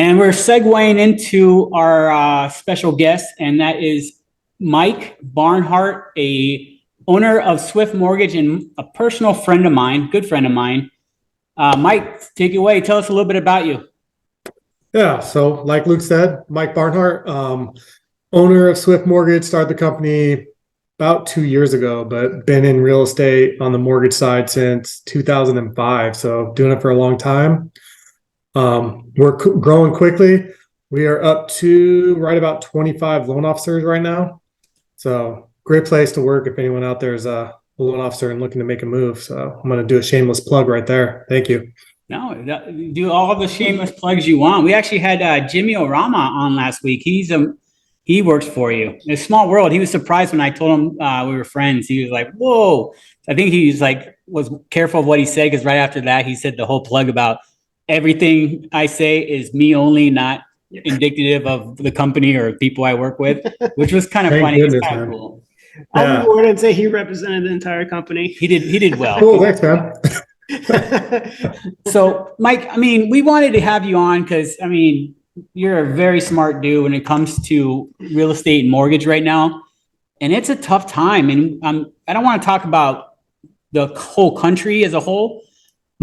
And we're segueing into our special guest, and that is Mike Barnhart, a owner of Swift Mortgage and a personal friend of mine, good friend of mine. Mike, take it away. Tell us a little bit about you. Yeah, so like Luke said, Mike Barnhart, owner of Swift Mortgage, started the company about 2 years ago, but been in real estate on the mortgage side since 2005. So doing it for a long time. We're growing quickly. We are up to right about 25 loan officers right now. So great place to work if anyone out there is a loan officer and looking to make a move. So I'm going to do a shameless plug right there. Thank you. No, do all the shameless plugs you want. We actually had Jimmy Orama on last week. He works for you. It's a small world. He was surprised when I told him we were friends. He was like, "Whoa!" I think was careful of what he said, because right after that he said the whole plug about everything I say is me only, not indicative of the company or people I work with, which was kind of Thank funny. goodness, It's kind of man. cool. I'll Yeah. be more and say he represented the entire company. He did well. Cool. Thanks, man. So, Mike, I mean, we wanted to have you on because, I mean, you're a very smart dude when it comes to real estate and mortgage right now. And it's a tough time. And I don't want to talk about the whole country as a whole,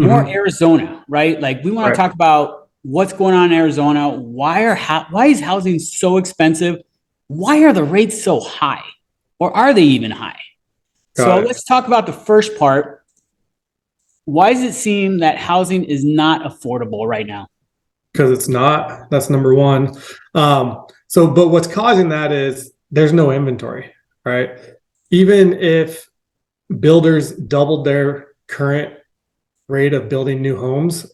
more Arizona, right? Like, we want to talk about what's going on in Arizona. Why is housing so expensive? Why are the rates so high? Or are they even high? So let's talk about the first part. Why does it seem that housing is not affordable right now? Because it's not. That's number one. But what's causing that is there's no inventory, right? Even if builders doubled their current rate of building new homes,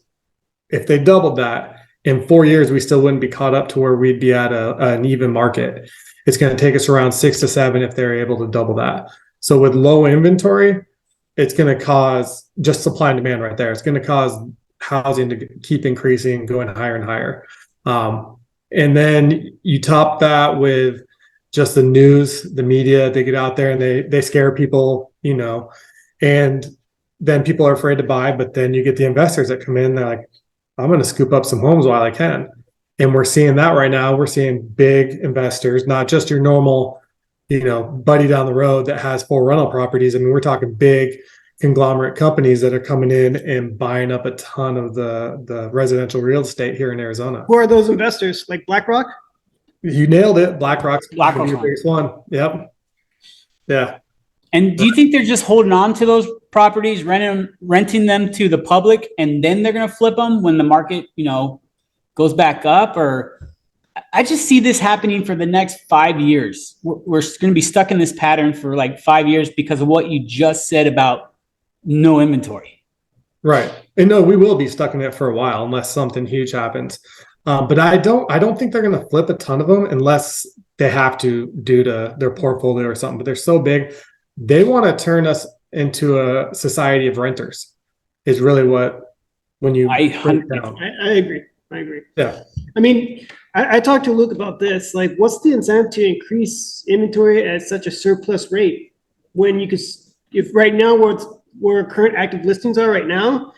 if they doubled that in 4 years, we still wouldn't be caught up to where we'd be at an even market. It's going to take us around 6 to 7 if they're able to double that. So with low inventory, it's going to cause just supply and demand right there. It's going to cause housing to keep increasing, going higher and higher. And then you top that with just the news, the media, they get out there and they scare people, and then people are afraid to buy, but then you get the investors that come in, they're like, I'm going to scoop up some homes while I can. And we're seeing that right now. We're seeing big investors, not just your normal, buddy down the road that has 4 rental properties. I mean, we're talking big conglomerate companies that are coming in and buying up a ton of the residential real estate here in Arizona. Who are those investors? Like BlackRock? You nailed it. BlackRock's BlackRock's the biggest one. Yep. Yeah. And do you think they're just holding on to those properties, renting them to the public, and then they're going to flip them when the market, goes back up? Or I just see this happening for the next 5 years. We're going to be stuck in this pattern for like 5 years because of what you just said about no inventory. Right. And no, we will be stuck in it for a while unless something huge happens. But I don't think they're going to flip a ton of them unless they have to due to their portfolio or something. But they're so big, they want to turn us into a society of renters. Is really what I agree. Yeah. I mean, I talked to Luke about this. Like, what's the incentive to increase inventory at such a surplus rate when you could, if right now where current active listings are right now,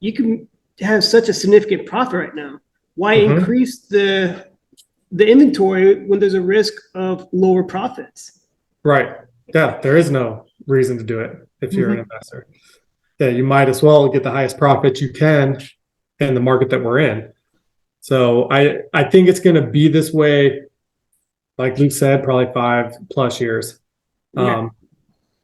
you can have such a significant profit right now. Why increase the inventory when there's a risk of lower profits? Right. Yeah. There is no reason to do it if you're an investor. Yeah. You might as well get the highest profit you can in the market that we're in. So I think it's going to be this way, like Luke said, probably 5+ years.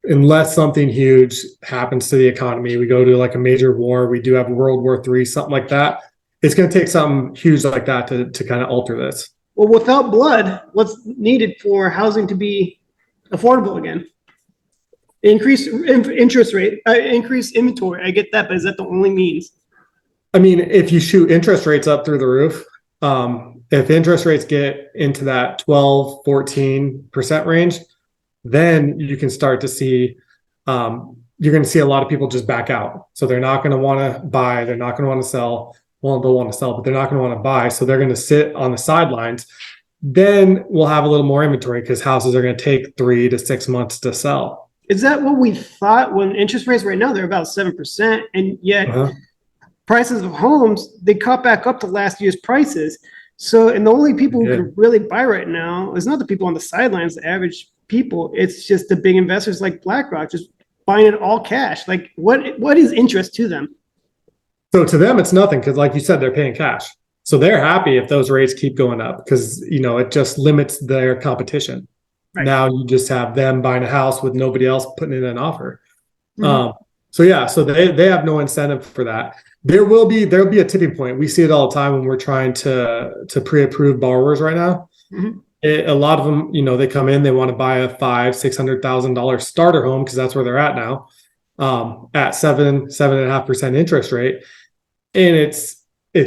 Unless something huge happens to the economy, we go to like a major war, we do have World War III, something like that. It's going to take something huge like that to kind of alter this. Well, without blood, what's needed for housing to be affordable again? Increase interest rate, increase inventory. I get that, but is that the only means? I mean, if you shoot interest rates up through the roof, if interest rates get into that 12-14% range, then you can start to see, you're going to see a lot of people just back out. So they're not going to want to buy. They're not going to want to sell. Well, they'll want to sell, but they're not going to want to buy. So they're going to sit on the sidelines. Then we'll have a little more inventory because houses are going to take 3 to 6 months to sell. Is that what we thought when interest rates right now, they're about 7%, and yet prices of homes, they caught back up to last year's prices. So, and the only people who Yeah. can really buy right now is not the people on the sidelines, the average people. It's just the big investors like BlackRock just buying it all cash. Like, what is interest to them? So to them, it's nothing because, like you said, they're paying cash. So they're happy if those rates keep going up because, it just limits their competition. Right. Now you just have them buying a house with nobody else putting in an offer. Mhm. So they have no incentive for that. There'll be a tipping point. We see it all the time when we're trying to pre-approve borrowers right now. Mhm. A lot of them, they come in, they want to buy a $500,000-$600,000 starter home because that's where they're at now, at 7.5% interest rate, and it's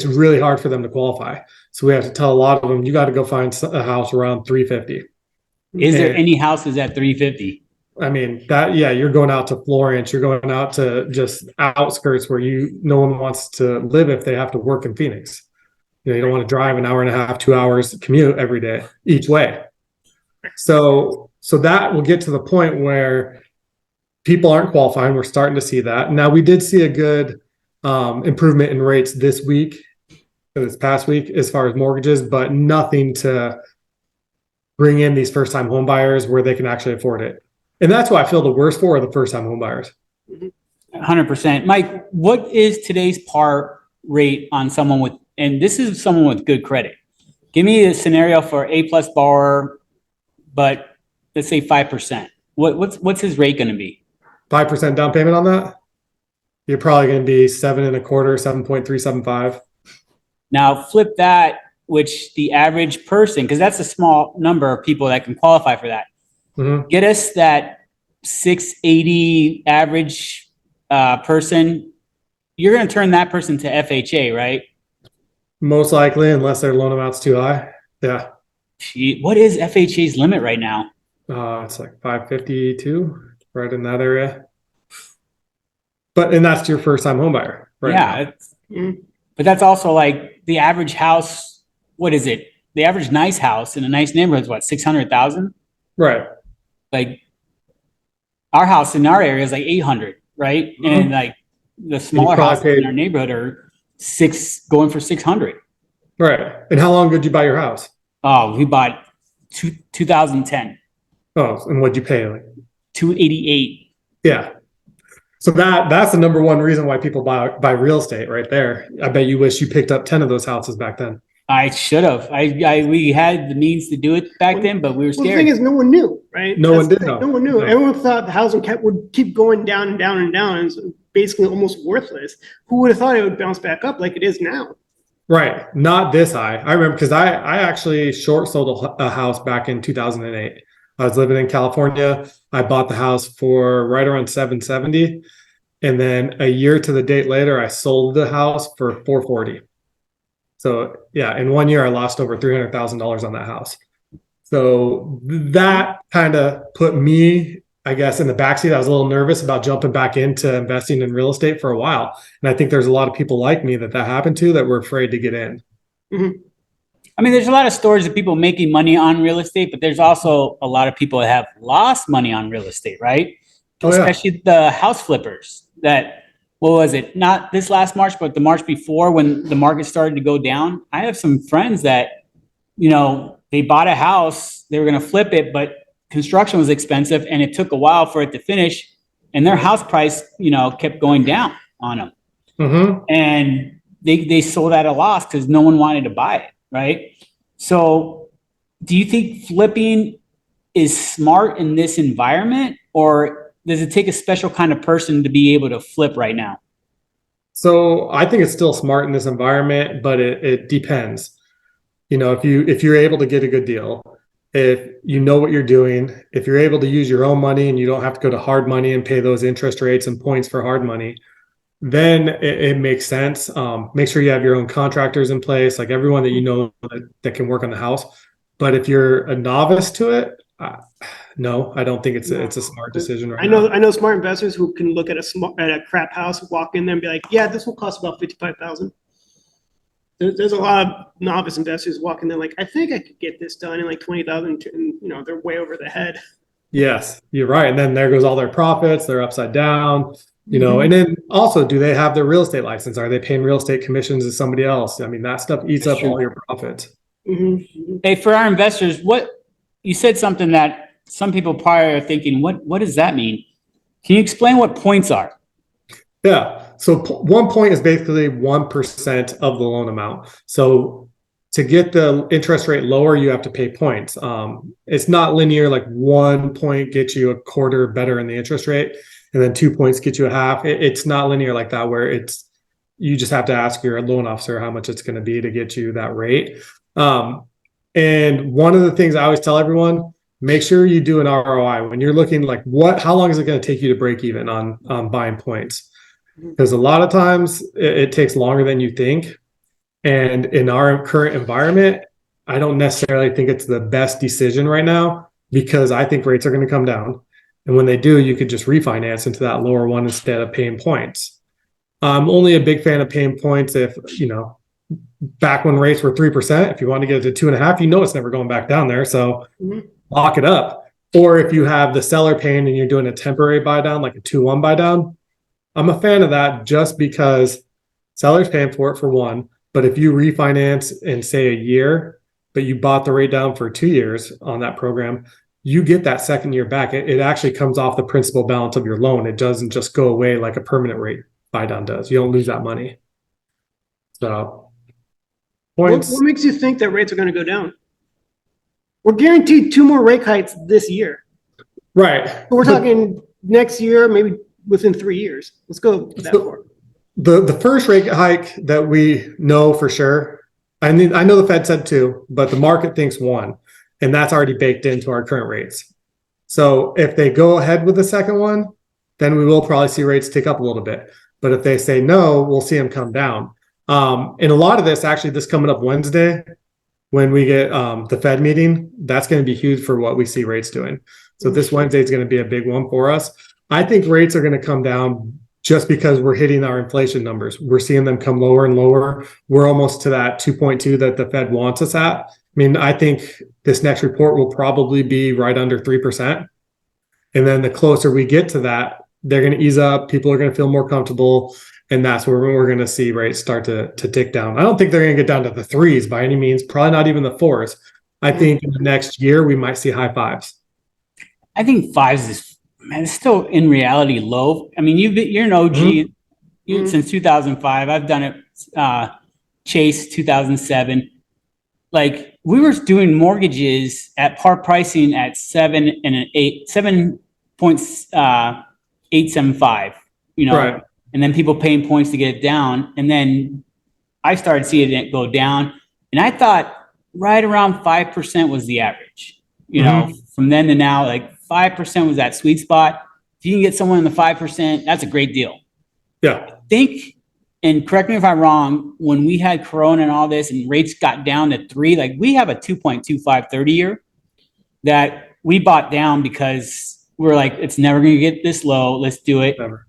really hard for them to qualify. So we have to tell a lot of them, you got to go find a house around 350. Is there And- any houses at 350? I mean, you're going out to Florence, you're going out to just outskirts where no one wants to live if they have to work in Phoenix. You don't want to drive an hour and a half, 2 hours commute every day each way. So that will get to the point where people aren't qualifying. We're starting to see that. Now, we did see a good improvement in rates this past week, as far as mortgages, but nothing to bring in these first-time home buyers where they can actually afford it. And that's what I feel the worst for, are the first-time home buyers. 100%. Mike, what is today's par rate on someone with, and this is someone with good credit? Give me a scenario for A+ borrower, but let's say 5%. What's his rate going to be? 5% down payment on that? You're probably going to be 7.25, 7.375. Now flip that, which the average person, because that's a small number of people that can qualify for that. Mm-hmm. Get us that 680 average person. You're going to turn that person to FHA, right? Most likely, unless their loan amount's too high. Yeah. What is FHA's limit right now? It's like 552, right in that area. And that's your first time home buyer, right? Yeah. But that's also like the average house. What is it? The average nice house in a nice neighborhood is what, 600,000? Right. Like our house in our area is like 800, right? Mhm. And like the smaller probably houses in our neighborhood are going for 600. Right. And how long ago did you buy your house? Oh, we bought 2010, Oh, and what'd you pay? Like, 288. yeah. So that's the number one reason why people buy real estate right there. I bet you wish you picked up 10 of those houses back then. I should have. We had the means to do it back then, but we were Well, the scared. thing is, no one knew, right? No one That's the did thing. know. No one knew. No. Everyone thought the housing would keep going down and down and down, and it's basically almost worthless. Who would have thought it would bounce back up like it is now? Right. Not this high. I remember because I actually short sold a house back in 2008. I was living in California. I bought the house for right around 770. And then a year to the date later, I sold the house for 440. So yeah, in 1 year, I lost over $300,000 on that house. So that kind of put me, I guess, in the backseat. I was a little nervous about jumping back into investing in real estate for a while. And I think there's a lot of people like me that happened to that were afraid to get in. Mm-hmm. I mean, there's a lot of stories of people making money on real estate, but there's also a lot of people that have lost money on real estate, right? Oh, yeah. Especially the house flippers that, what was it? Not this last March, but the March before when the market started to go down. I have some friends that, they bought a house, they were going to flip it, but construction was expensive and it took a while for it to finish. And their house price, kept going down on them. Mm-hmm. And they sold at a loss because no one wanted to buy it, right? So do you think flipping is smart in this environment, or does it take a special kind of person to be able to flip right now? So I think it's still smart in this environment, but it depends. If you're able to get a good deal, if you know what you're doing, if you're able to use your own money and you don't have to go to hard money and pay those interest rates and points for hard money, then it makes sense. Make sure you have your own contractors in place, like everyone that that can work on the house. But if you're a novice to it, no, I don't think it's a smart decision right now. I know smart investors who can look at a crap house, walk in there and be like, yeah, this will cost about $55,000. There's a lot of novice investors walking there like, I think I could get this done in like $20,000, and they're way over the head. Yes, you're right. And then there goes all their profits. They're upside down. Mhm. And then also, do they have their real estate license? Are they paying real estate commissions to somebody else? I mean, that stuff eats That's up true. all your profits. Mhm. Hey, for our investors, you said something that some people probably are thinking, what does that mean? Can you explain what points are? Yeah. So 1 point is basically 1% of the loan amount. So to get the interest rate lower, you have to pay points. It's not linear, like 1 point gets you a quarter better in the interest rate, and then 2 points get you a half. It's not linear like that, where you just have to ask your loan officer how much it's going to be to get you that rate. And one of the things I always tell everyone, make sure you do an ROI when you're looking like how long is it going to take you to break even on buying points? Because a lot of times it takes longer than you think. And in our current environment, I don't necessarily think it's the best decision right now, because I think rates are going to come down. And when they do, you could just refinance into that lower one instead of paying points. I'm only a big fan of paying points if, back when rates were 3%, if you want to get it to 2.5, it's never going back down there. So lock it up. Or if you have the seller paying and you're doing a temporary buy down, like a 2-1 buy down, I'm a fan of that, just because seller's paying for it for one. But if you refinance in, say, a year, but you bought the rate down for 2 years on that program, you get that second year back. It actually comes off the principal balance of your loan. It doesn't just go away like a permanent rate buy down does. You don't lose that money. So points. What makes you think that rates are going to go down? We're guaranteed 2 more rate hikes this year. Right. So we're talking next year, maybe within 3 years. Let's go that far. The first rate hike that we know for sure, I know the Fed said 2, but the market thinks 1, and that's already baked into our current rates. So if they go ahead with the second one, then we will probably see rates tick up a little bit. But if they say no, we'll see them come down. And a lot of this coming up Wednesday, when we get the Fed meeting, that's going to be huge for what we see rates doing. So this Wednesday is going to be a big one for us. I think rates are going to come down just because we're hitting our inflation numbers. We're seeing them come lower and lower. We're almost to that 2.2 that the Fed wants us at. I mean, I think this next report will probably be right under 3%. And then the closer we get to that, they're going to ease up. People are going to feel more comfortable. And that's where we're going to see rates start to tick down. I don't think they're going to get down to the 3s by any means, probably not even the 4s. I think in the next year, we might see high 5s. I think 5s is, man, it's still in reality low. I mean, you're an OG since 2005. I've done it, Chase 2007. Like, we were doing mortgages at par pricing at 7.875, Right. and then people paying points to get it down. And then I started seeing it go down, and I thought right around 5% was the average. From then to now, like 5% was that sweet spot. If you can get someone in the 5%, that's a great deal. Yeah. I think, and correct me if I'm wrong, when we had Corona and all this and rates got down to 3, like we have a 2.25 30-year that we bought down because we're like, it's never going to get this low. Let's do it. Never.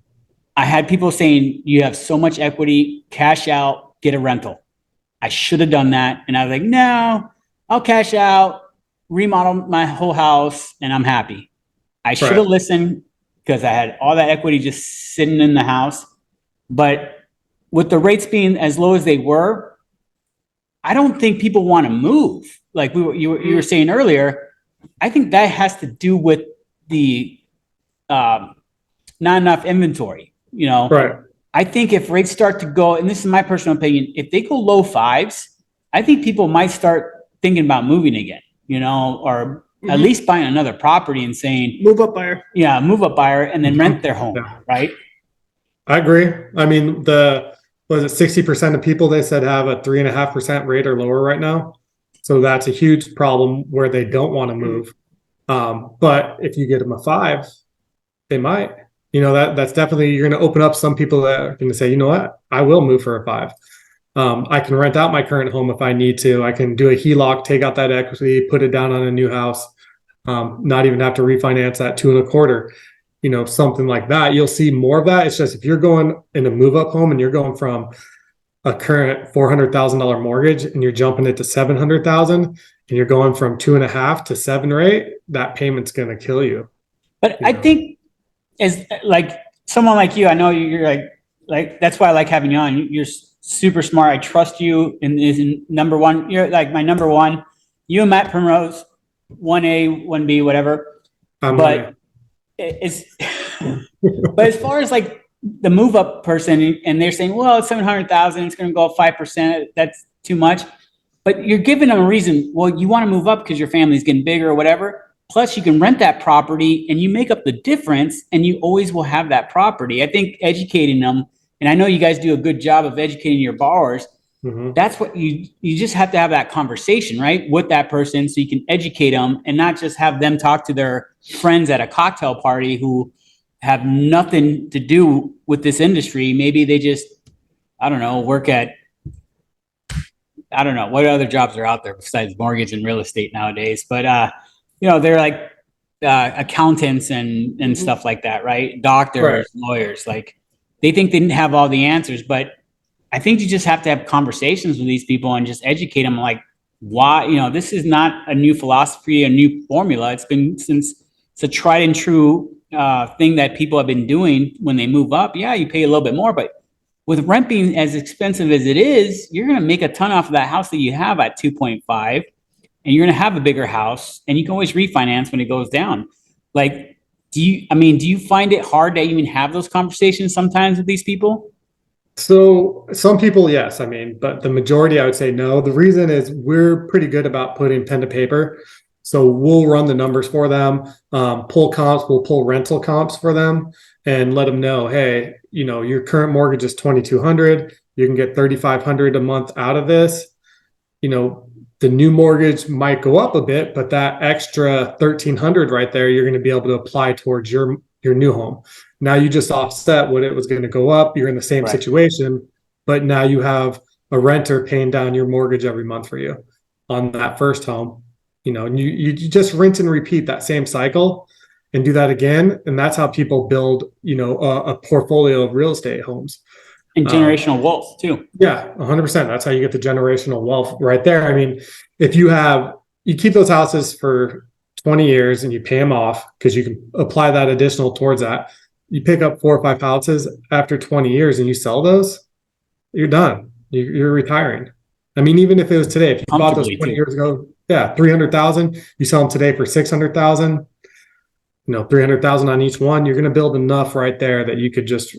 I had people saying, you have so much equity, cash out, get a rental. I should have done that. And I was like, no, I'll cash out, remodel my whole house, and I'm happy. I should have listened, because I had all that equity just sitting in the house. But with the rates being as low as they were, I don't think people want to move. Like you were saying earlier, I think that has to do with the not enough inventory. Right. I think if rates start to go, and this is my personal opinion, if they go low 5s, I think people might start thinking about moving again, or at least buying another property and saying, move up buyer. Yeah, move up buyer, and then rent their home, right? I agree. I mean, was it 60% of people they said have a 3.5% rate or lower right now? So that's a huge problem where they don't want to move. But if you get them a 5, they might. That's definitely, you're going to open up some people that are going to say, you know what, I will move for a 5. I can rent out my current home if I need to. I can do a HELOC, take out that equity, put it down on a new house, not even have to refinance that 2.25. Something like that. You'll see more of that. It's just if you're going in a move up home and you're going from a current $400,000 mortgage and you're jumping it to $700,000 and you're going from 2.5 to 7 or 8, that payment's going to kill you. But I think as like someone like you, I know you're like like, that's why I like having you on. You're super smart. I trust you and is number one. You're like my number one. You and Matt Primrose, 1A, 1B, whatever. I'm But it's, but as far as like the move up person, and they're saying, well, it's 700,000, it's going to go up 5%. That's too much. But you're giving them a reason. Well, you want to move up because your family's getting bigger or whatever. Plus, you can rent that property and you make up the difference, and you always will have that property. I think educating them, and I know you guys do a good job of educating your borrowers. Mhm. That's what you just have to have that conversation, right, with that person, so you can educate them and not just have them talk to their friends at a cocktail party who have nothing to do with this industry. Maybe they just, I don't know, work at, I don't know what other jobs are out there besides mortgage and real estate nowadays, but they're like accountants and stuff like that, right? Doctors, Right. lawyers, like they think they didn't have all the answers, but I think you just have to have conversations with these people and just educate them, like, why, this is not a new philosophy, a new formula. It's been since it's a tried and true thing that people have been doing when they move up. Yeah, you pay a little bit more, but with rent being as expensive as it is, you're going to make a ton off of that house that you have at 2.5, and you're going to have a bigger house, and you can always refinance when it goes down. Like, do you find it hard to even have those conversations sometimes with these people? So some people, yes, I mean, but the majority, I would say no. The reason is we're pretty good about putting pen to paper. So we'll run the numbers for them, pull comps, we'll pull rental comps for them, and let them know, hey, your current mortgage is 2,200. You can get 3,500 a month out of this. The new mortgage might go up a bit, but that extra 1,300 right there, you're going to be able to apply towards your new home. Now you just offset what it was going to go up. You're in the same Right. situation, but now you have a renter paying down your mortgage every month for you on that first home. And you just rinse and repeat that same cycle and do that again. And that's how people build, a portfolio of real estate homes. And generational wealth too. Yeah, 100%. That's how you get the generational wealth right there. I mean, if you keep those houses for 20 years and you pay them off because you can apply that additional towards that. You pick up 4 or 5 houses after 20 years and you sell those, you're done. You're retiring. I mean, even if it was today, if you bought those 20 years ago, yeah, 300,000, you sell them today for 600,000, 300,000 on each one, you're going to build enough right there that you could just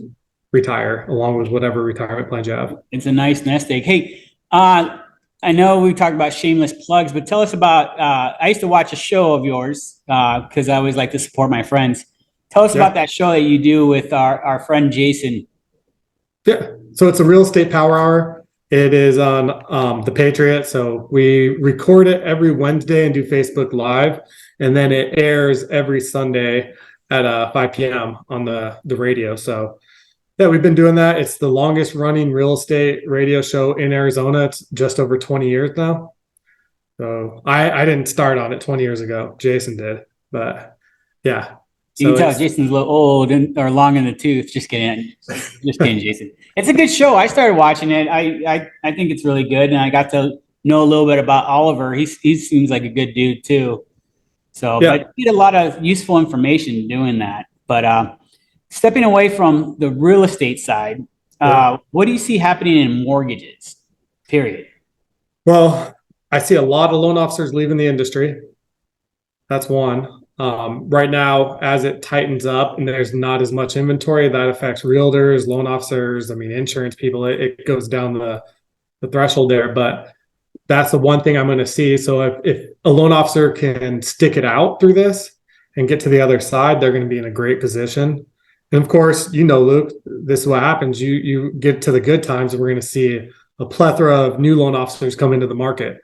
retire along with whatever retirement plans you have. It's a nice nest egg. Hey, I know we talked about shameless plugs, but tell us about, I used to watch a show of yours because I always like to support my friends. Tell us about that show that you do with our friend Jason. Yeah. So it's a real estate power hour. It is on the Patriot. So we record it every Wednesday and do Facebook Live. And then it airs every Sunday at 5 p.m. on the radio. So yeah, we've been doing that. It's the longest running real estate radio show in Arizona. It's just over 20 years now. So I didn't start on it 20 years ago. Jason did. But yeah. You can tell Jason's a little old or long in the tooth. Just kidding. Just kidding, Jason. It's a good show. I started watching it. I think it's really good. And I got to know a little bit about Oliver. He seems like a good dude too. So, yeah. But you get a lot of useful information doing that. But stepping away from the real estate side, what do you see happening in mortgages, period? Well, I see a lot of loan officers leaving the industry. That's one. Right now, as it tightens up and there's not as much inventory, that affects realtors, loan officers, insurance people. It goes down the threshold there. But that's the one thing I'm going to see. So if a loan officer can stick it out through this and get to the other side, they're going to be in a great position. And of course, Luke, this is what happens. You get to the good times and we're going to see a plethora of new loan officers come into the market.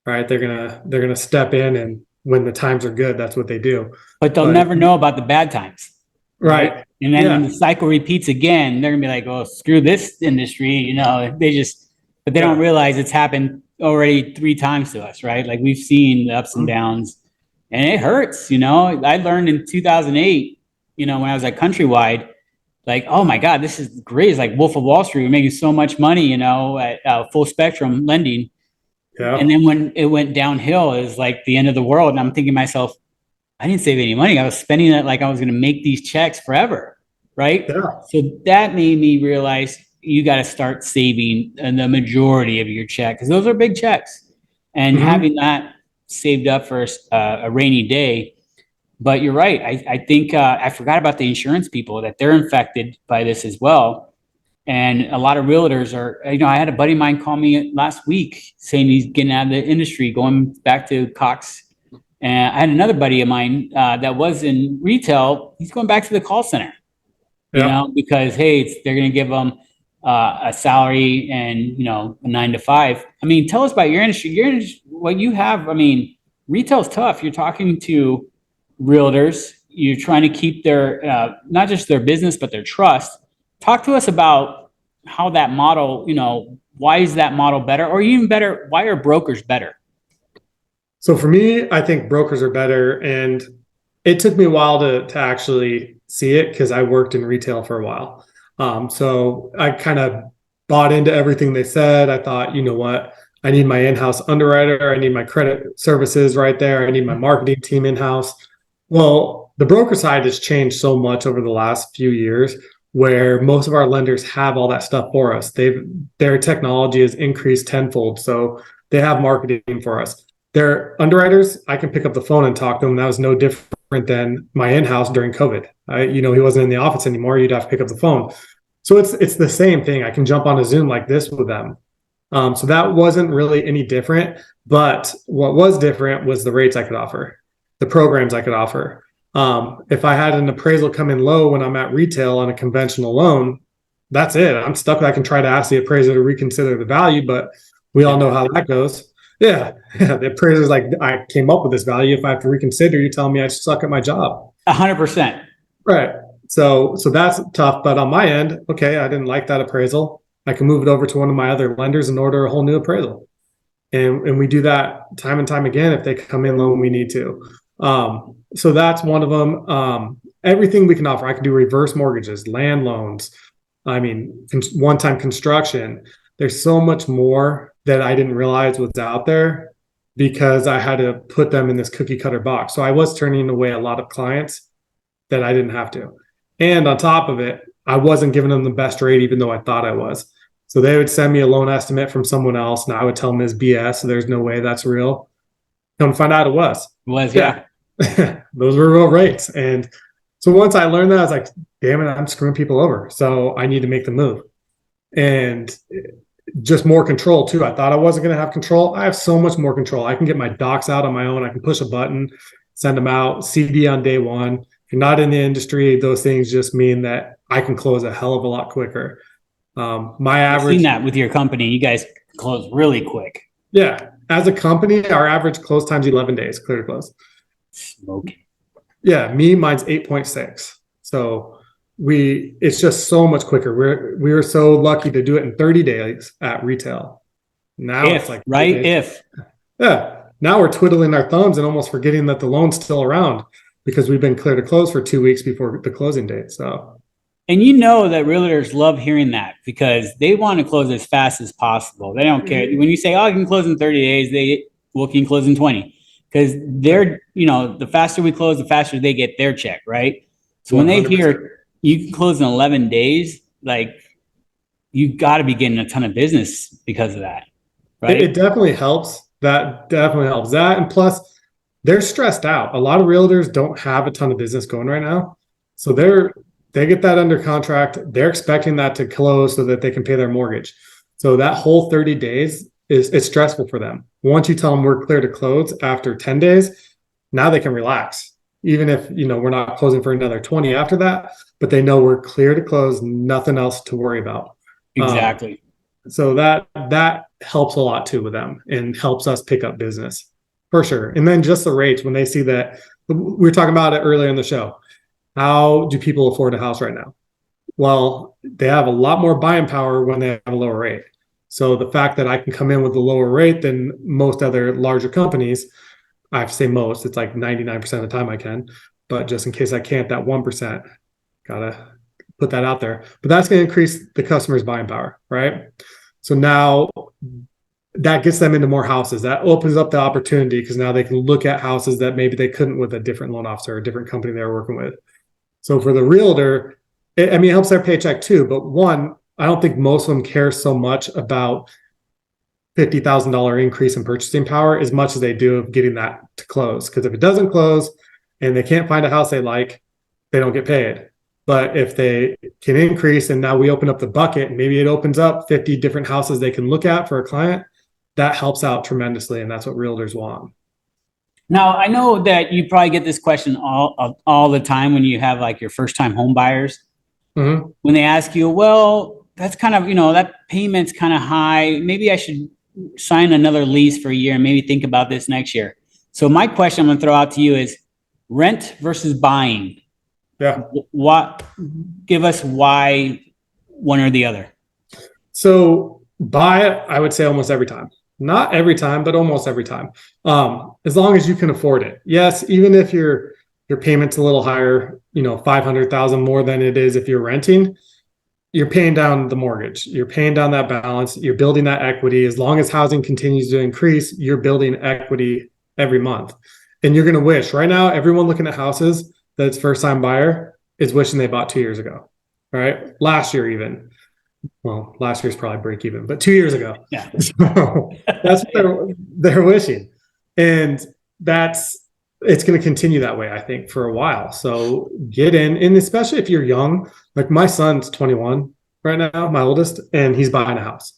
Right? They're gonna step in, and when the times are good, that's what they do. But they'll never know about the bad times. Right. And then when the cycle repeats again, they're gonna be like, "Oh, screw this industry," but they don't realize it's happened already 3 times to us, right? Like we've seen the ups and downs, and it hurts. I learned in 2008, when I was at Countrywide, like, oh my God, this is great. It's like Wolf of Wall Street. We're making so much money, at full spectrum lending. Yeah. And then when it went downhill, it was like the end of the world. And I'm thinking to myself, I didn't save any money. I was spending it like I was going to make these checks forever. right? Yeah. So that made me realize you got to start saving the majority of your check because those are big checks, and Mhm. having that saved up for a rainy day. But you're right. I think I forgot about the insurance people that they're infected by this as well. And a lot of realtors are, I had a buddy of mine call me last week saying he's getting out of the industry, going back to Cox. And I had another buddy of mine that was in retail. He's going back to the call center, Yeah. because, hey, they're going to give them a salary and, a 9 to 5. I mean, tell us about your industry. What you have. I mean, retail's tough. You're talking to realtors. You're trying to keep their, not just their business, but their trust. Talk to us about how that model, why is that model better? Or even better, why are brokers better? So for me, I think brokers are better. And it took me a while to actually see it because I worked in retail for a while. So I kind of bought into everything they said. I thought, you know what? I need my in-house underwriter. I need my credit services right there. I need my marketing team in-house. Well, the broker side has changed so much over the last few years where most of our lenders have all that stuff for us. Their technology has increased tenfold. So they have marketing for us. Their underwriters, I can pick up the phone and talk to them. That was no different than my in-house during COVID. He wasn't in the office anymore. You'd have to pick up the phone. So it's the same thing. I can jump on a Zoom like this with them. So that wasn't really any different. But what was different was the rates I could offer, the programs I could offer. If I had an appraisal come in low when I'm at retail on a conventional loan, that's it. I'm stuck. I can try to ask the appraiser to reconsider the value, but we all know how that goes. Yeah. The appraiser's like, I came up with this value. If I have to reconsider, you're telling me I suck at my job. 100%. Right. So that's tough. But on my end, okay, I didn't like that appraisal. I can move it over to one of my other lenders and order a whole new appraisal. And we do that time and time again if they come in low and we need to. So that's one of them. Everything we can offer. I can do reverse mortgages, land loans. I mean, one-time construction. There's so much more that I didn't realize was out there because I had to put them in this cookie cutter box. So I was turning away a lot of clients that I didn't have to. And on top of it, I wasn't giving them the best rate, even though I thought I was. So they would send me a loan estimate from someone else, and I would tell them it's BS. So there's no way that's real. Come to find out it was. Yeah. Those were real rates. And so once I learned that, I was like, damn it, I'm screwing people over. So I need to make the move. And just more control too. I thought I wasn't going to have control. I have so much more control. I can get my docs out on my own. I can push a button, send them out, CD on day one. If you're not in the industry, those things just mean that I can close a hell of a lot quicker. My I've average, seen that with your company. You guys close really quick. yeah, as a company, our average close time's 11 days, clear to close. Smoking. Yeah, mine's 8.6. So it's just so much quicker. We were so lucky to do it in 30 days at retail. Now it's like right? If yeah. Now we're twiddling our thumbs and almost forgetting that the loan's still around because we've been clear to close for 2 weeks before the closing date. So and that realtors love hearing that because they want to close as fast as possible. They don't care. When you say, oh, I can close in 30 days, can close in 20 because they're, the faster we close, the faster they get their check, right? So when they 100%. hear you can close in 11 days, like you got to be getting a ton of business because of that, right? It definitely helps. That definitely helps. That and plus they're stressed out. A lot of realtors don't have a ton of business going right now. So they get that under contract. They're expecting that to close so that they can pay their mortgage. So that whole 30 days it's stressful for them. Once you tell them we're clear to close after 10 days, now they can relax. Even if, we're not closing for another 20 after that, but they know we're clear to close, nothing else to worry about. Exactly. So that helps a lot too with them and helps us pick up business for sure. And then just the rates when they see that we were talking about it earlier in the show. How do people afford a house right now? Well, they have a lot more buying power when they have a lower rate. So the fact that I can come in with a lower rate than most other larger companies, I have to say most, it's like 99% of the time I can, but just in case I can't, that 1%, gotta put that out there. But that's going to increase the customer's buying power, right? So now that gets them into more houses. That opens up the opportunity because now they can look at houses that maybe they couldn't with a different loan officer or a different company they were working with. So for the realtor, I mean, it helps their paycheck too. But one, I don't think most of them care so much about $50,000 increase in purchasing power as much as they do of getting that to close. Because if it doesn't close and they can't find a house they like, they don't get paid. But if they can increase and now we open up the bucket, maybe it opens up 50 different houses they can look at for a client, that helps out tremendously. And that's what realtors want. Now, I know that you probably get this question all the time when you have like your first time home buyers. Mm-hmm. When they ask you, well, that's kind of, that payment's kind of high. Maybe I should sign another lease for a year and maybe think about this next year. So my question I'm going to throw out to you is rent versus buying. Yeah. Give us why one or the other. So buy it, I would say almost every time. Not every time, but almost every time. As long as you can afford it. Yes, even if your payment's a little higher, $500,000 more than it is if you're renting, you're paying down the mortgage. You're paying down that balance. You're building that equity. As long as housing continues to increase, you're building equity every month. And you're going to wish right now, everyone looking at houses that's first time buyer is wishing they bought 2 years ago, right? Last year, even. Well, last year's probably break even, but 2 years ago. Yeah. So that's what they're wishing. And it's going to continue that way, I think, for a while. So get in, and especially if you're young, like my son's 21 right now, my oldest, and he's buying a house.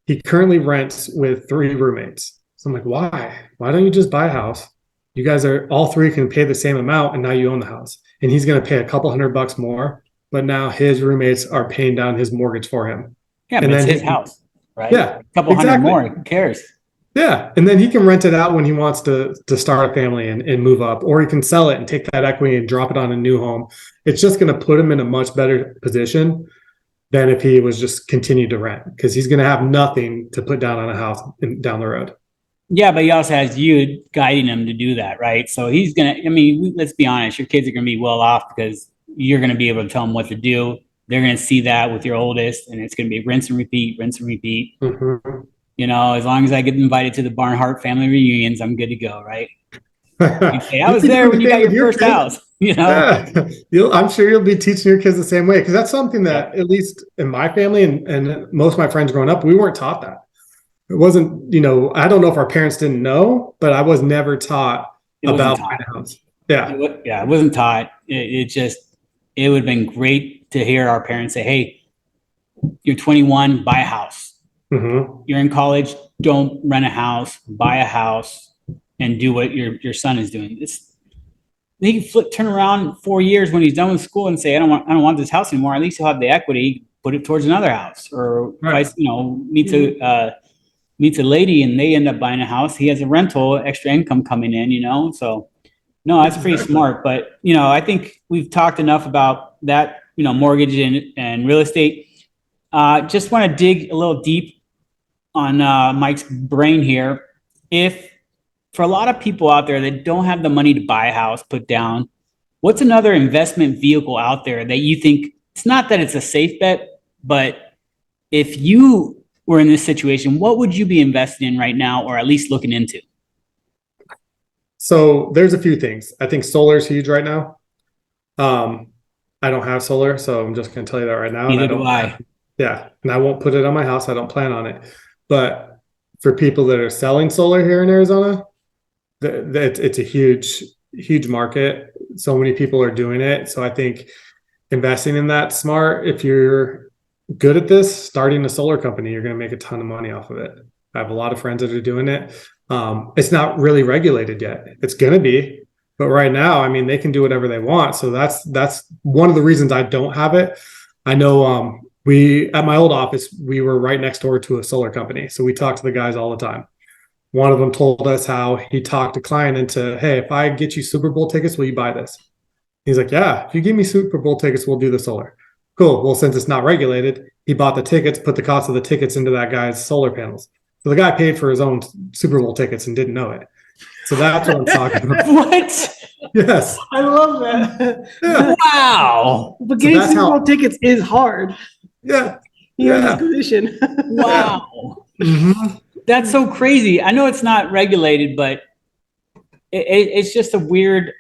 He currently rents with 3 roommates. So I'm like, why? Why don't you just buy a house? You guys all 3 can pay the same amount, and now you own the house. And he's going to pay a couple $100 more, but now his roommates are paying down his mortgage for him. Yeah, but it's his house, right? Yeah, a couple hundred more. Who cares? Yeah, and then he can rent it out when he wants to start a family and move up, or he can sell it and take that equity and drop it on a new home. It's just going to put him in a much better position than if he was just continued to rent, because he's going to have nothing to put down on a house down the road. Yeah, but he also has you guiding him to do that, right? So he's going to, let's be honest, your kids are going to be well off because you're going to be able to tell them what to do. They're going to see that with your oldest, and it's going to be rinse and repeat, rinse and repeat. Mm-hmm. As long as I get invited to the Barnhart family reunions, I'm good to go, right? Say, I was there when you got your first house, Yeah. I'm sure you'll be teaching your kids the same way, because that's something that, at least in my family and most of my friends growing up, we weren't taught that. It wasn't, I don't know if our parents didn't know, but I was never taught about buying a house. Yeah. It wasn't taught. It would have been great to hear our parents say, hey, you're 21, buy a house. Mm-hmm. You're in college, don't rent a house, buy a house, and do what your son is doing. They can turn around 4 years when he's done with school and say, I don't want this house anymore. At least he'll have the equity, put it towards another house, or right. meets a lady and they end up buying a house. He has a rental, extra income coming in. So no, that's pretty smart. But I think we've talked enough about that. Mortgage and real estate. Just want to dig a little deep on Mike's brain here. If for a lot of people out there that don't have the money to buy a house, put down, what's another investment vehicle out there that you think, it's not that it's a safe bet, but if you were in this situation, what would you be investing in right now, or at least looking into? So there's a few things. I think solar is huge right now. I don't have solar, so I'm just going to tell you that right now. Neither do I. Yeah, and I won't put it on my house. I don't plan on it. But for people that are selling solar here in Arizona, it's a huge market. So many people are doing it. So I think investing in that smart. If you're good at this, starting a solar company, you're going to make a ton of money off of it. I have a lot of friends that are doing it. It's not really regulated yet. It's going to be, but right now, they can do whatever they want. So that's one of the reasons I don't have it. I know at my old office, we were right next door to a solar company. So we talked to the guys all the time. One of them told us how he talked a client into, hey, if I get you Super Bowl tickets, will you buy this? He's like, yeah, if you give me Super Bowl tickets, we'll do the solar. Cool. Well, since it's not regulated, he bought the tickets, put the cost of the tickets into that guy's solar panels. So the guy paid for his own Super Bowl tickets and didn't know it. So that's what I'm talking about. What? Yes. I love that. Yeah. Wow. But getting Super Bowl tickets is hard. Yeah. You're in this position. Wow. Mm-hmm. That's so crazy. I know it's not regulated, but it's just a weird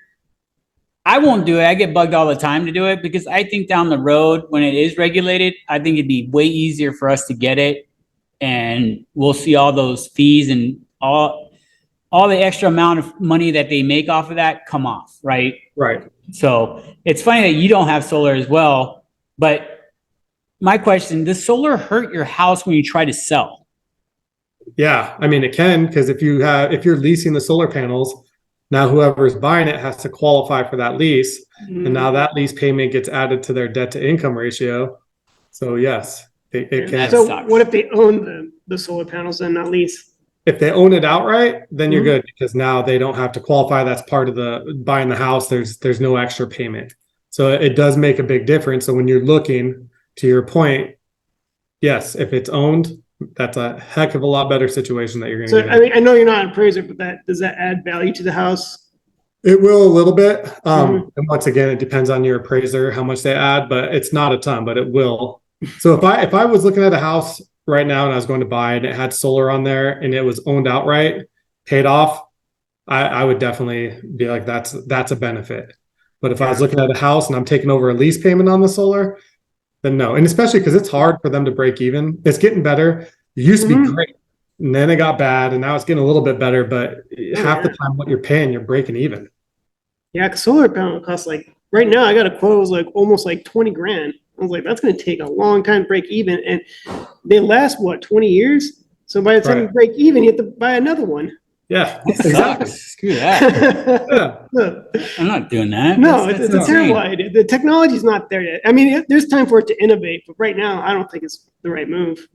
I won't do it. I get bugged all the time to do it because I think down the road when it is regulated, I think it'd be way easier for us to get it, and we'll see all those fees and all the extra amount of money that they make off of that come off, right? Right. So it's funny that you don't have solar as well, but my question, does solar hurt your house when you try to sell? Yeah, I mean it can, because if you're leasing the solar panels, now whoever's buying it has to qualify for that lease, and now that lease payment gets added to their debt to income ratio. So yes, it can. So sucks. what if they own the solar panels and not lease? If they own it outright, then you're Mhm. good, because now they don't have to qualify. That's part of the buying the house. There's no extra payment. So it does make a big difference. So when you're looking, to your point, yes, if it's owned, that's a heck of a lot better situation that you're going to So get. I mean, I know you're not an appraiser, but does that add value to the house? It will a little bit. Mhm. And once again, it depends on your appraiser, how much they add, but it's not a ton, but it will. So if I was looking at a house right now and I was going to buy it and it had solar on there and it was owned outright, paid off, I would definitely be like, that's a benefit. But if I was looking at a house and I'm taking over a lease payment on the solar, then no. And especially because it's hard for them to break even. It's getting better. It used to be Mhm. great, and then it got bad, and now it's getting a little bit better. But half the time, what you're paying, you're breaking even. Yeah, because solar panel costs like right now. I got a quote. It was like almost like 20 grand. I was like, that's going to take a long time to break even, and they last what 20 years. So by the time you Right. break even, you have to buy another one. Yeah, That exactly. sucks. Screw that. Yeah. I'm not doing that. No, That's it's a insane. terrible idea. The technology's not there yet. I mean, there's time for it to innovate, but right now, I don't think it's the right move.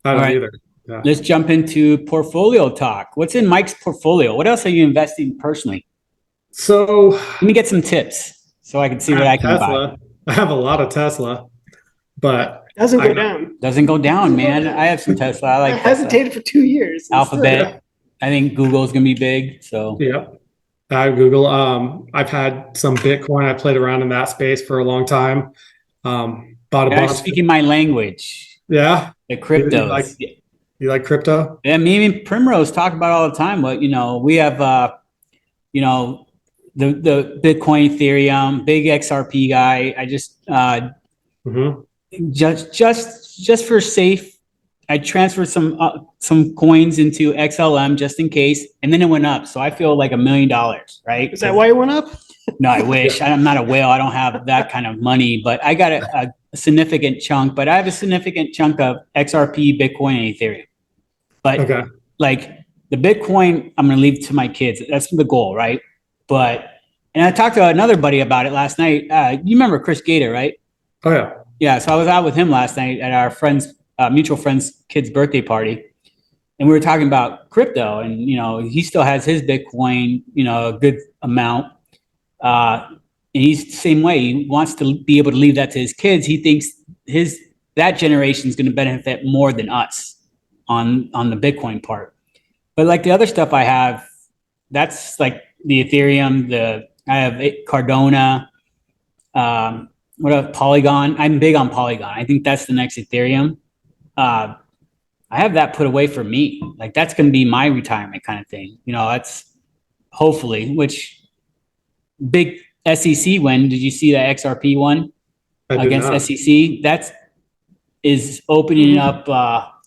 I don't All right. either. Yeah. Let's jump into portfolio talk. What's in Mike's portfolio? What else are you investing personally? So Let me get some tips so I can see what I can buy. Tesla. I have a lot of Tesla, but Doesn't I go got- down. Doesn't go down, man. I have some Tesla. I I like Tesla. hesitated for 2 years. Alphabet. I think Google's gonna be big. So Yeah. I Google. I've had some Bitcoin. I played around in that space for a long time. Bought a you're bunch. speaking my language. Yeah. The You cryptos. like you like crypto? Yeah, me and Primrose talk about it all the time. But we have the Bitcoin, Ethereum, big XRP guy. I just Mm-hmm. just for safe, I transferred some coins into XLM just in case, and then it went up. So I feel like $1 million, right? Is that why it went up? No, I wish. I'm not a whale. I don't have that kind of money, but I got a significant chunk. But I have a significant chunk of XRP, Bitcoin, and Ethereum. But Okay. like the Bitcoin, I'm going to leave to my kids. That's the goal, right? And I talked to another buddy about it last night. You remember Chris Gator, right? Oh yeah. Yeah. So I was out with him last night at our friend's mutual friend's kid's birthday party. And we were talking about crypto, and he still has his Bitcoin, a good amount. And he's the same way. He wants to be able to leave that to his kids. He thinks that generation is going to benefit more than us on the Bitcoin part. But like the other stuff I have, that's like the Ethereum. I have Cardona. What else? Polygon. I'm big on Polygon. I think that's the next Ethereum. I have that put away for me. Like that's going to be my retirement kind of thing. That's hopefully, which big SEC win. Did you see that XRP one against SEC? That is opening up.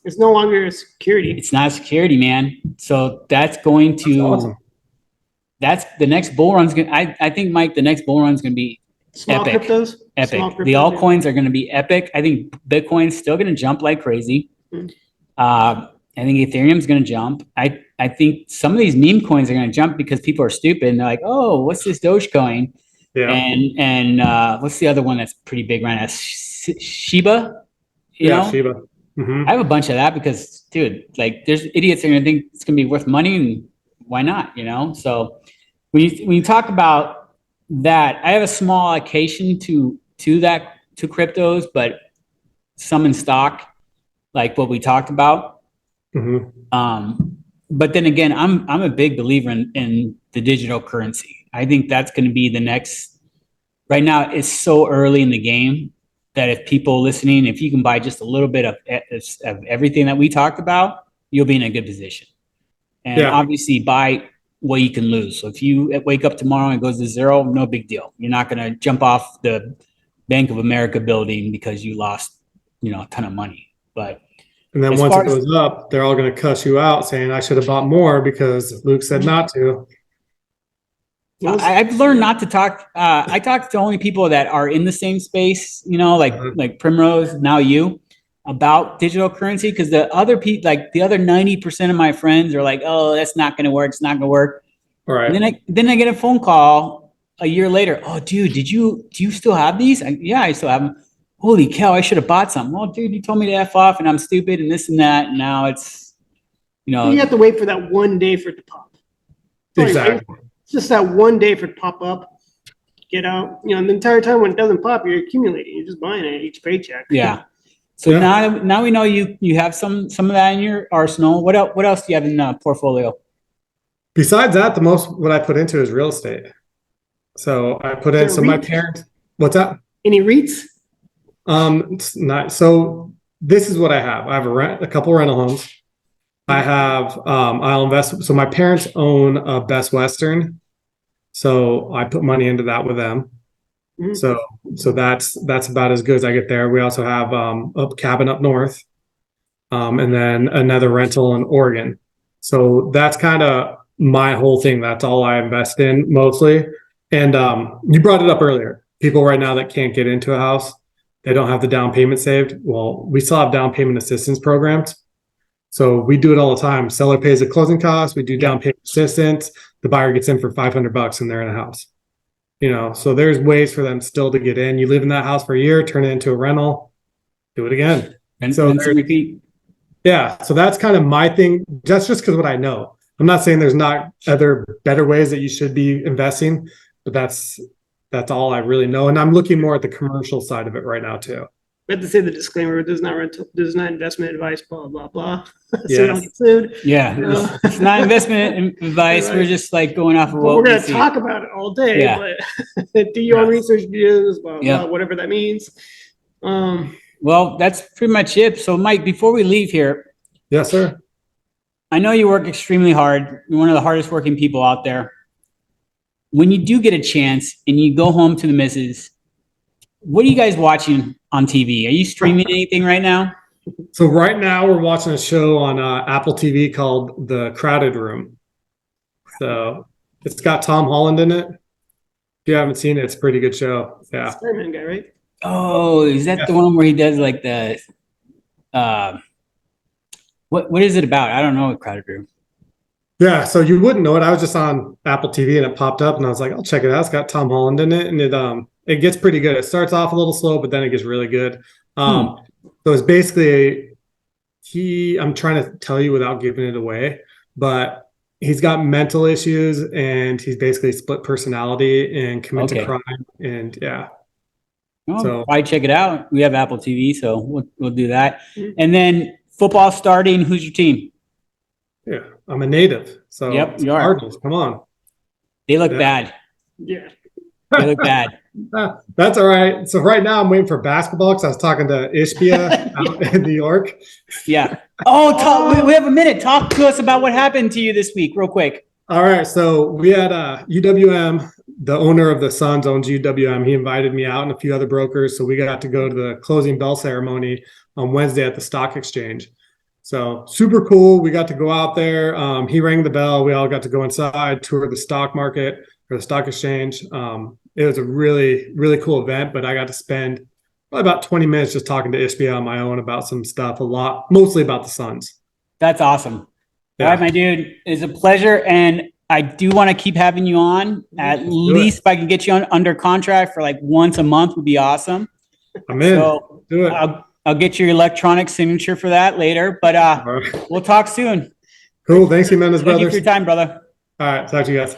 It's no longer a security. It's not a security, man. So that's going to. That's awesome. That's the next bull run's going. I think, Mike, the next bull run's going to be Small epic. cryptos. Epic. Small cryptos, The yeah. altcoins are going to be epic. I think Bitcoin's still going to jump like crazy. I think Ethereum's going to jump. I think some of these meme coins are going to jump because people are stupid and they're like, oh, what's this Dogecoin? Yeah. And what's the other one that's pretty big right now? Shiba. Shiba. Mm-hmm. I have a bunch of that because, dude, like, there's idiots that are going to think it's going to be worth money, and why not? So when you talk about that, I have a small allocation to cryptos, but some in stock, like what we talked about. Mm-hmm. But then again, I'm a big believer in the digital currency. I think that's going to be the next. Right now, it's so early in the game that if people listening, if you can buy just a little bit of everything that we talked about, you'll be in a good position. And obviously, buy what you can lose. So if you wake up tomorrow and it goes to zero, no big deal. You're not going to jump off the Bank of America building because you lost, a ton of money. But And then as once far it as- goes up, they're all going to cuss you out saying, I should have bought more because Luke said not to. I've learned not to talk. I talk to only people that are in the same space, like Primrose, now you, about digital currency. Because the other people, like the other 90% of my friends, are like, "Oh, that's not going to work. It's not going to work." All right. And then I get a phone call a year later. "Oh, dude, do you still have these?" Yeah, I still have them. Holy cow! I should have bought some. Well, dude, you told me to F off, and I'm stupid, and this and that, and now it's, You have to wait for that one day for it to pop. Exactly. It's just that one day for it to pop up, get out. And the entire time when it doesn't pop, you're accumulating. You're just buying it each paycheck. Yeah. So now we know you have some of that in your arsenal. What else do you have in the portfolio? Besides that, the most what I put into is real estate. So I put in some of my parents. What's that? Any REITs? It's not. So this is what I have. I have a couple rental homes. I have, I'll invest. So my parents own a Best Western. So I put money into that with them. Mhm. So that's about as good as I get there. We also have, a cabin up north. And then another rental in Oregon. So that's kind of my whole thing. That's all I invest in mostly. And, you brought it up earlier. People right now that can't get into a house, they don't have the down payment saved. Well, we still have down payment assistance programs. So we do it all the time. Seller pays the closing costs. We do down payment assistance. The buyer gets in for $500 and they're in a house. So there's ways for them still to get in. You live in that house for a year, turn it into a rental, do it again. And so repeat. Yeah. So that's kind of my thing. That's just because what I know. I'm not saying there's not other better ways that you should be investing, but that's all I really know. And I'm looking more at the commercial side of it right now too. We have to say the disclaimer: does not investment advice, blah blah blah. So Yes. we don't get sued. Yeah, it's not investment advice. Right. We're just like going off of But what we're we gonna see. talk about it all day. Yeah. But do your own research, blah blah, Yeah. whatever that means. Well, that's pretty much it. So, Mike, before we leave here, Yes, sir. I know you work extremely hard. You're one of the hardest working people out there. When you do get a chance and you go home to the missus, what are you guys watching on TV? Are you streaming anything right now? So right now we're watching a show on Apple TV called The Crowded Room. So it's got Tom Holland in it. If you haven't seen it, it's a pretty good show. Yeah. Spider-Man guy, right? Oh, is that the one where he does like the what is it about? I don't know what Crowded Room. Yeah, so you wouldn't know it. I was just on Apple TV and it popped up and I was like, I'll check it out. It's got Tom Holland in it and it gets pretty good. It starts off a little slow, but then it gets really good. So it's basically I'm trying to tell you without giving it away, but he's got mental issues and he's basically split personality and commits a crime. And yeah. Well, So probably check it out. We have Apple TV, so we'll do that. And then football starting. Who's your team? yeah, I'm a native. So Yep, it's you are. Cardinals. Come on. They look Yeah. bad. Yeah. They look bad. That's all right. So right now I'm waiting for basketball because I was talking to Ishbia out in New York. Yeah. We have a minute. Talk to us about what happened to you this week, real quick. All right. So we had UWM, the owner of the Suns owns UWM. He invited me out and a few other brokers. So we got to go to the closing bell ceremony on Wednesday at the stock exchange. So super cool. We got to go out there. He rang the bell. We all got to go inside, tour the stock market or the stock exchange. It was a really, really cool event, but I got to spend probably about 20 minutes just talking to Ishbia on my own about some stuff, mostly about the Suns. That's awesome. Yeah. All right, my dude, it's a pleasure. And I do want to keep having you on. At least if I can get you under contract for like once a month would be awesome. I'm in. So Do it. I'll get your electronic signature for that later, but All right. we'll talk soon. Cool. Thanks, Jimenez Thank you brothers. for your time, brother. All right. Talk to you guys.